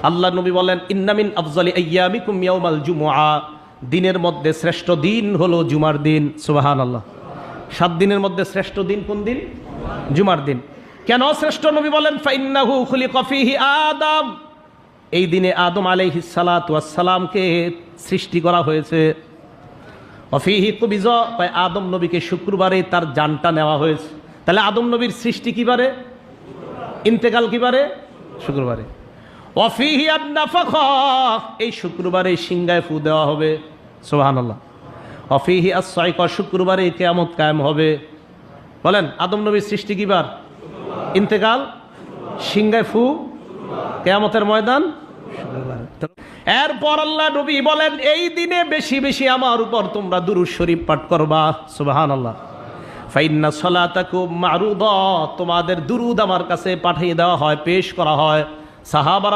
আল্লাহ নবী বলেন, ইন্না মিন আফজালি আইয়ামিকুম ইয়াউমাল জুমুআ, দিনের মধ্যে শ্রেষ্ঠ দিন হলো জুমার দিন। সুবহানাল্লাহ। 7 দিনের মধ্যে শ্রেষ্ঠ দিন কোন দিন? জুমার দিন। কেন শ্রেষ্ঠ? নবী বলেন, ফাইন্নাহু খুলিকা ফীহি আদম, এই দিনে আদম আলাইহিস সালাতু ওয়াস সালামকে সৃষ্টি করা হয়েছে। ওয়াফীহি কুবিযা, আদম নবীকে শুক্রবারে তার জানটা নেওয়া হয়েছে। তাহলে আদম নবীর সৃষ্টি কি বারে? ইন্তেকাল কি বারে? শুক্রবারে। ওয়াফীহি আন-নাফাখা, এই শুক্রবারে সিংহায় ফু দেওয়া হবে। সুবহানাল্লাহ। ওয়াফীহি আস-সাইকা, শুক্রবারে কিয়ামত কায়েম হবে। বলেন, আদম নবীর সৃষ্টি কি বার? ইন্তেকাল, সিংহায় ফু, কিয়ামতের ময়দান শুক্রবার। এরপর আল্লাহ নবী বলেন, এই দিনে বেশি বেশি আমার উপর তোমরা দুরূদ শরীফ পাঠ করবা। সুবহানাল্লাহ। ফাইন্না সালাতাকুম মারুদা, তোমাদের দুরূদ আমার কাছে পাঠিয়ে দেওয়া হয়, পেশ করা হয়। সাহাবারা